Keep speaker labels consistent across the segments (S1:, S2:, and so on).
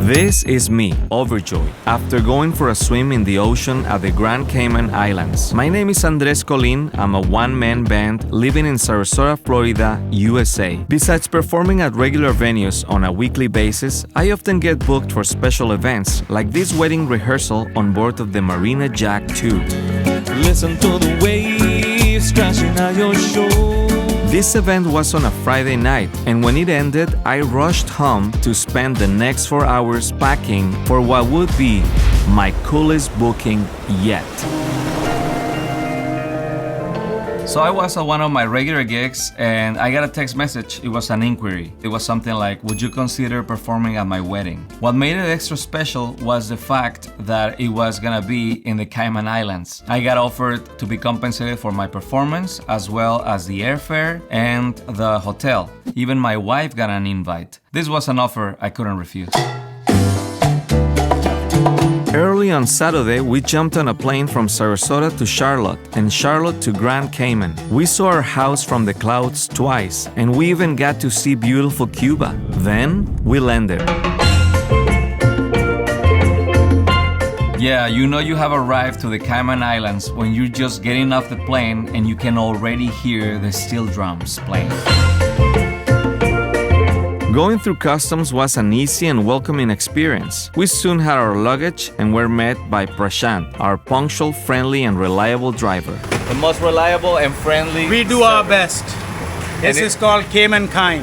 S1: This is me, overjoyed, after going for a swim in the ocean at the Grand Cayman Islands. My name is Colin. I'm a one-man band living in Sarasota, Florida, USA. Besides performing at regular venues on a weekly basis, I often get booked for special events, like this wedding rehearsal on board of the Marina Jack 2.
S2: Listen to the waves crashing at your shore.
S1: This event was on a Friday night, and when it ended, I rushed home to spend the next 4 hours packing for what would be my coolest booking yet. So I was at one of my regular gigs and I got a text message. It was an inquiry. It was something like, would you consider performing at my wedding? What made it extra special was the fact that it was gonna be in the Cayman Islands. I got offered to be compensated for my performance as well as the airfare and the hotel. Even my wife got an invite. This was an offer I couldn't refuse. Early on Saturday, we jumped on a plane from Sarasota to Charlotte and Charlotte to Grand Cayman. We saw our house from the clouds twice, and we even got to see beautiful Cuba. Then we landed. Yeah, you know you have arrived to the Cayman Islands when you're just getting off the plane and you can already hear the steel drums playing. Going through customs was an easy and welcoming experience. We soon had our luggage and were met by Prashant, our punctual, friendly, and reliable driver.
S3: The most reliable and friendly.
S4: We do our best. This is called Cayman kind.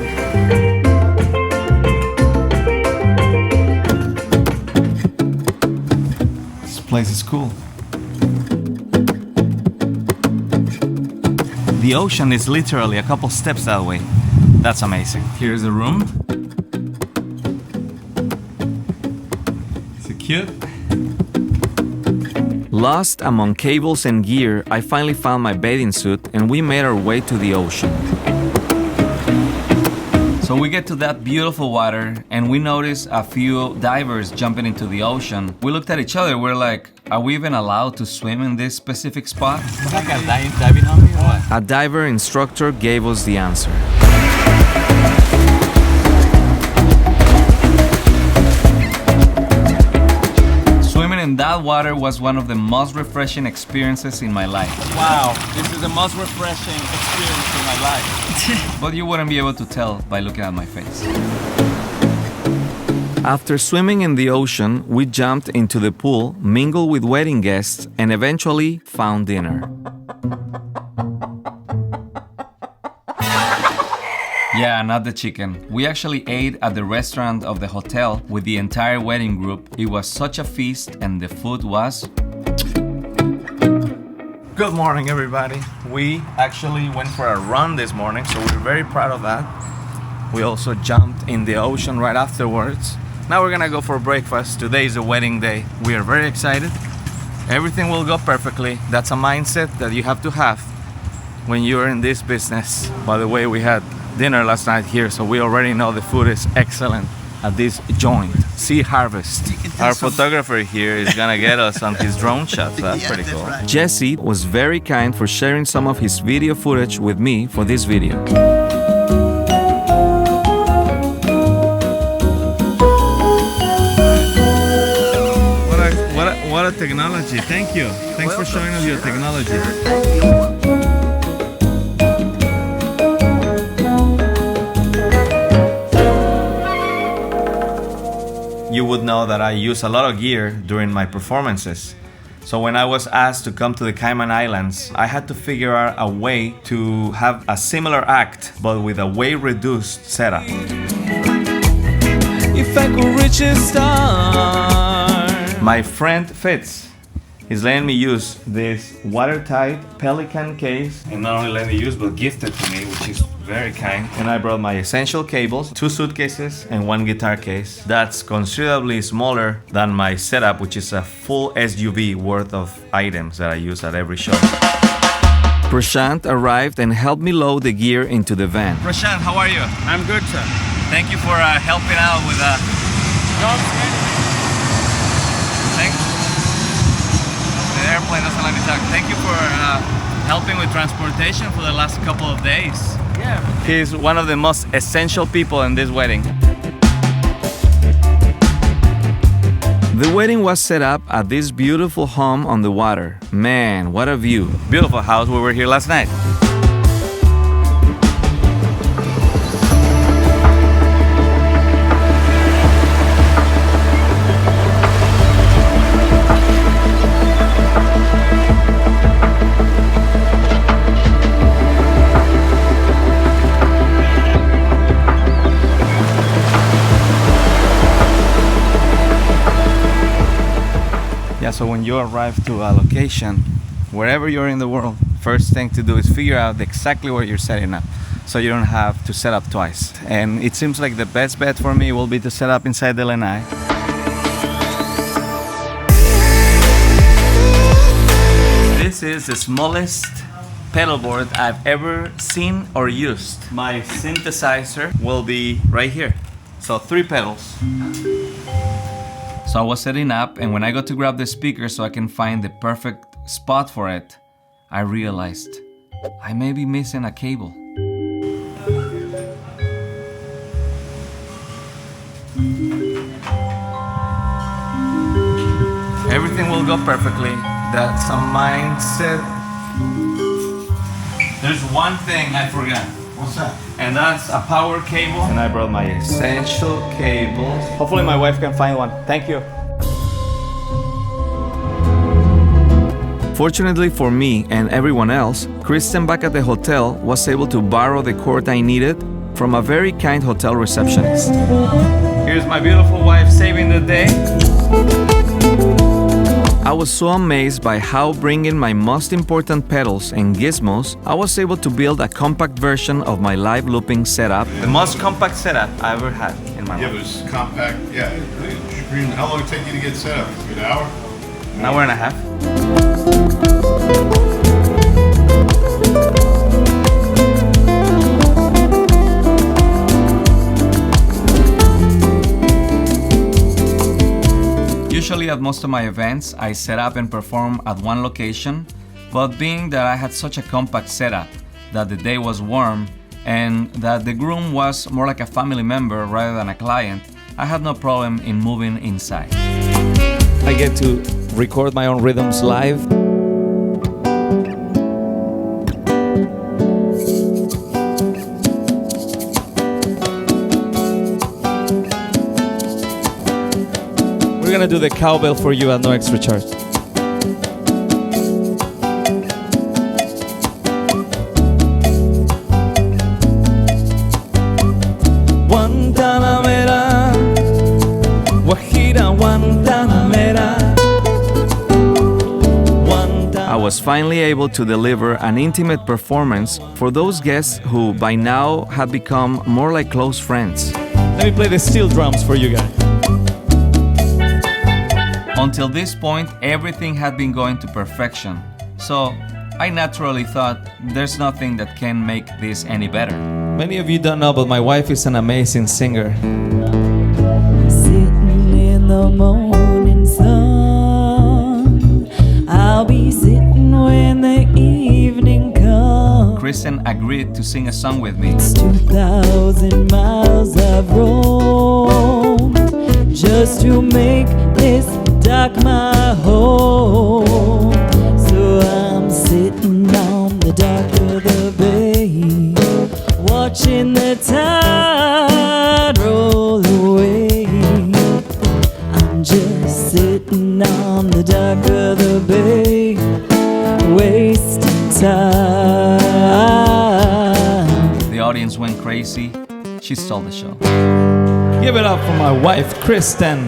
S1: This place is cool. The ocean is literally a couple steps that way. That's amazing. Here's the room. Is it cute? Lost among cables and gear, I finally found my bathing suit and we made our way to the ocean. So we get to that beautiful water and we notice a few divers jumping into the ocean. We looked at each other, we're like, are we even allowed to swim in this specific spot?
S3: It's like a diving hobby or what?
S1: A diver instructor gave us the answer. Swimming in that water was one of the most refreshing experiences in my life.
S3: Wow, this is the most refreshing experience in my life.
S1: But you wouldn't be able to tell by looking at my face. After swimming in the ocean, we jumped into the pool, mingled with wedding guests, and eventually found dinner. Yeah, not the chicken. We actually ate at the restaurant of the hotel with the entire wedding group. It was such a feast and the food was... Good morning, everybody. We actually went for a run this morning, so we're very proud of that. We also jumped in the ocean right afterwards. Now we're gonna go for breakfast. Today is the wedding day. We are very excited. Everything will go perfectly. That's a mindset that you have to have when you're in this business. By the way, we had dinner last night here, so we already know the food is excellent at this joint. Sea Harvest. Our photographer here is gonna get us on his drone shots. That's pretty cool. Right. Jesse was very kind for sharing some of his video footage with me for this video. What a technology. Thank you. Thanks for showing us your technology. You would know that I use a lot of gear during my performances. So when I was asked to come to the Cayman Islands, I had to figure out a way to have a similar act, but with a way reduced setup.
S2: If I could reach a star.
S1: My friend Fitz is letting me use this watertight Pelican case, and not only letting me use but gifted to me, which is very kind. And I brought my essential cables, 2 suitcases and 1 guitar case. That's considerably smaller than my setup, which is a full SUV worth of items that I use at every show. Prashant arrived and helped me load the gear into the van. Prashant, how are you?
S4: I'm good, sir.
S1: Thank you for helping out with the airplane doesn't let me talk. Thank you for helping with transportation for the last couple of days.
S4: Yeah.
S1: He's one of the most essential people in this wedding. The wedding was set up at this beautiful home on the water. Man, what a view. Beautiful house. We were here last night. Yeah, so when you arrive to a location, wherever you're in the world, first thing to do is figure out exactly where you're setting up, so you don't have to set up twice. And it seems like the best bet for me will be to set up inside the lanai. This is the smallest pedal board I've ever seen or used. My synthesizer will be right here. So 3 pedals. So I was setting up, and when I got to grab the speaker so I can find the perfect spot for it, I realized I may be missing a cable. Everything will go perfectly. That's a mindset. There's one thing I forgot. What's that? And that's a power cable. And I brought my essential cables. Hopefully my wife can find one. Thank you. Fortunately for me and everyone else, Kristen back at the hotel was able to borrow the cord I needed from a very kind hotel receptionist. Here's my beautiful wife saving the day. I was so amazed by how bringing my most important pedals and gizmos, I was able to build a compact version of my live looping setup. The most compact setup I ever had in my life.
S5: Yeah, it was compact. Yeah. How long did it take you to get set up? An hour?
S1: An hour and a half. Usually at most of my events, I set up and perform at one location, but being that I had such a compact setup, that the day was warm, and that the groom was more like a family member rather than a client, I had no problem in moving inside.
S2: I get to record my own rhythms live. We're gonna do the cowbell for you at no extra charge. Guantanamera, Guajira, Guantanamera.
S1: I was finally able to deliver an intimate performance for those guests who by now had become more like close friends.
S2: Let me play the steel drums for you guys.
S1: Until this point, everything had been going to perfection. So I naturally thought there's nothing that can make this any better.
S2: Many of you don't know, but my wife is an amazing singer.
S6: Sitting in the morning sun, I'll be sitting when the evening comes.
S1: Kristen agreed to sing a song with me.
S6: It's 2,000 miles I've roamed just to make this dock my home. So I'm sitting on the dock of the bay, watching the tide roll away. I'm just sitting on the dock of the bay, wasting time.
S1: The audience went crazy. She stole the show.
S2: Give it up for my wife, Kristen.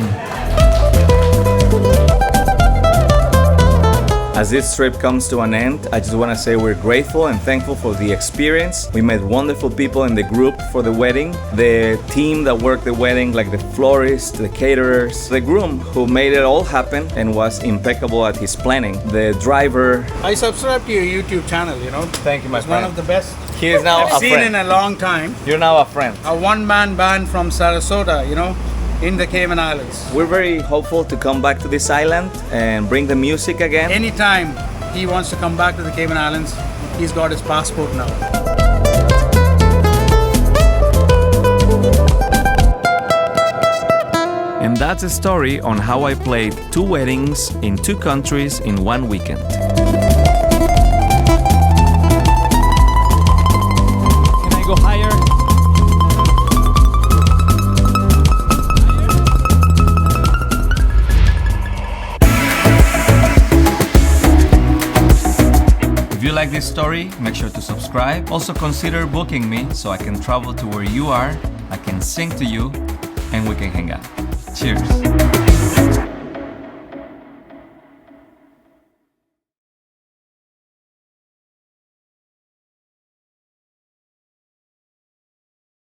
S1: As this trip comes to an end, I just want to say we're grateful and thankful for the experience. We met wonderful people in the group for the wedding, the team that worked the wedding, like the florist, the caterers, the groom who made it all happen and was impeccable at his planning, the driver.
S4: I subscribe to your YouTube channel, you know.
S1: Thank you, my
S4: It's one of
S1: friend.
S4: the best
S1: He is now
S4: I've
S1: a
S4: seen in
S1: friend.
S4: a long time.
S1: You're now a friend.
S4: A one-man band from Sarasota, you know, in the Cayman Islands.
S1: We're very hopeful to come back to this island and bring the music again.
S4: Anytime he wants to come back to the Cayman Islands, he's got his passport now.
S1: And that's a story on how I played 2 weddings in 2 countries in 1 weekend.
S2: Can I go higher?
S1: If you like this story, make sure to subscribe. Also consider booking me so I can travel to where you are, I can sing to you, and we can hang out. Cheers.